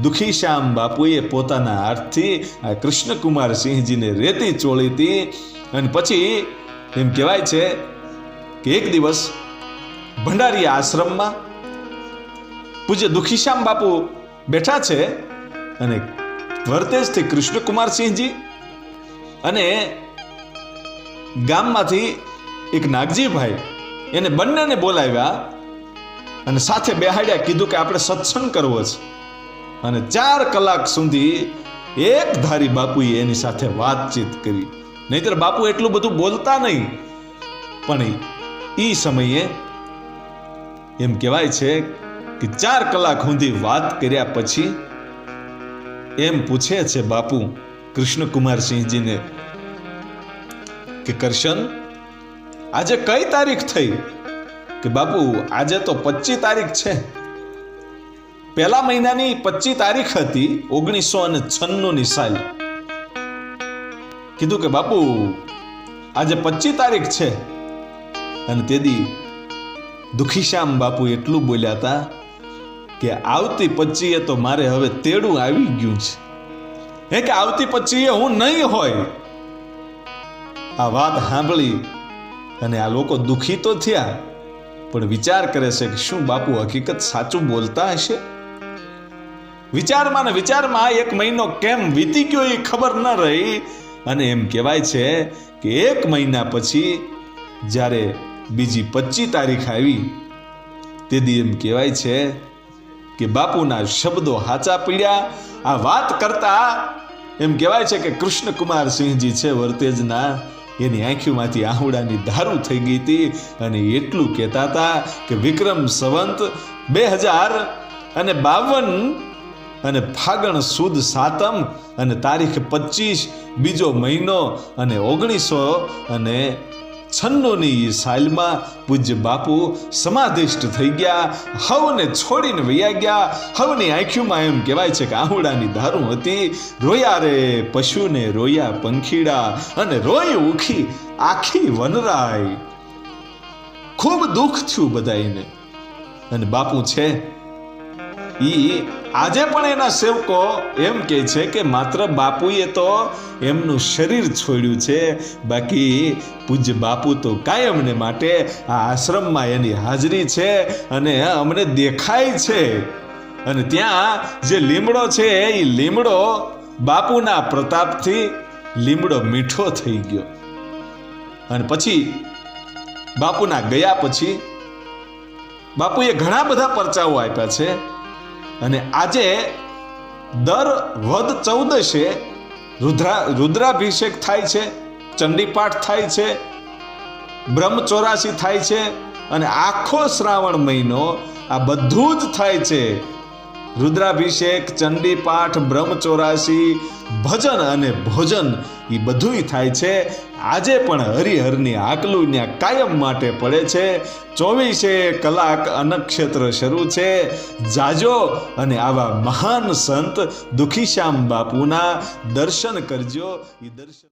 દુખીશ્યામ બાપુએ પોતાના હાથથી આ કૃષ્ણકુમારસિંહજીને રેતી ચોળી હતી. અને પછી એમ કહેવાય છે કે એક દિવસ ભંડારી આશ્રમમાં પૂજ્ય દુખીશ્યામ બાપુ બેઠા છે અને વર્તેજથી કૃષ્ણકુમારસિંહજી અને ગામમાંથી એક નાગજીભાઈ એને બંનેને બોલાવ્યા અને સાથે બેહાડ્યા. કીધું કે આપણે સત્સંગ કરવો છે. અને 4 કલાક સુધી એક ધારી બાપુએ એની સાથે વાતચીત કરી. નહીતર બાપુ એટલું બધું બોલતા નહીં, પણ એ સમયે એમ કહેવાય છે કે 4 કલાક સુધી વાત કર્યા પછી એમ પૂછે છે બાપુ કૃષ્ણકુમારસિંહજીને કે કરશન આજે કઈ તારીખ થઈ? કે બાપુ આજે તો 25 તારીખ છે. પહેલા મહિનાની 25 તારીખ હતી 1996ની સાલ. કીધું કે બાપુ આજે 25 તારીખ છે. અને તેથી દુખીશ્યામ બાપુ એટલું બોલ્યા હતા કે આવતી 25એ તો મારે હવે તેડું આવી ગયું છે. હે કે આવતી 25એ હું નહીં હોય. આ વાત સાંભળી અને આ લોકો દુઃખી તો થયા, પણ વિચાર કરે છે કે શું બાપુ હકીકત સાચું બોલતા હશે? વિચારમાં ને વિચારમાં 1 મહિનો કેમ વીતી ગયો એ ખબર ન રહી. અને એમ કહેવાય છે કે 1 મહિના પછી જ્યારે બીજી 25 તારીખ આવી તેથી એમ કહેવાય છે કે બાપુના શબ્દો હાચા પડ્યા. આ વાત કરતા એમ કહેવાય છે કે કૃષ્ણકુમાર સિંહજી છે વર્તેજના, એની આંખોમાંથી આહુડાની ધારું થઈ ગઈ હતી અને એટલું કહેતા હતા કે વિક્રમ સંવત 2052 અને ફાગણ સુદ 7 અને તારીખ 25 બીજો મહિનો અને 1996ની સાલમાં પૂજ્ય બાપુ સમાધિષ્ઠ થઈ ગયા, હવને છોડીને વયા ગયા. હવની આંખોમાં એમ કહેવાય છે કે આહુડાની ધારું હતી. રોયા રે પશુને રોયા પંખીડા અને રોઈ ઉખી આખી વનરાય. ખૂબ દુઃખ થયું બધાને. અને બાપુ છે ઈ આજે પણ એના સેવકો એમ કહે છે કે માત્ર બાપુએ તો એમનું શરીર છોડ્યું છે, બાકી પૂજ્ય બાપુ તો કાયમને માટે આ આશ્રમમાં એની હાજરી છે અને અમને દેખાય છે. અને ત્યાં જે લીમડો છે એ લીમડો બાપુના પ્રતાપથી લીમડો મીઠો થઈ ગયો. અને પછી બાપુના ગયા પછી બાપુએ ઘણા બધા પરચાઓ આપ્યા છે. અને આજે દર વદ 14 રુદ્રાભિષેક થાય છે, ચંડીપાઠ થાય છે, બ્રહ્મચોરાસી થાય છે અને આખો શ્રાવણ મહિનો આ બધું જ થાય છે. રુદ્રાભિષેક, ચંડીપાઠ, બ્રહ્મચોરાસી, ભજન અને ભોજન એ બધું થાય છે. આજે પણ હરિહરની આકલું ત્યાં કાયમ માટે પડે છે. 24 કલાક અનક્ષેત્ર શરૂ છે. જાજો અને આવા મહાન સંત દુખીશ્યામ બાપુના દર્શન કરજો. એ દર્શન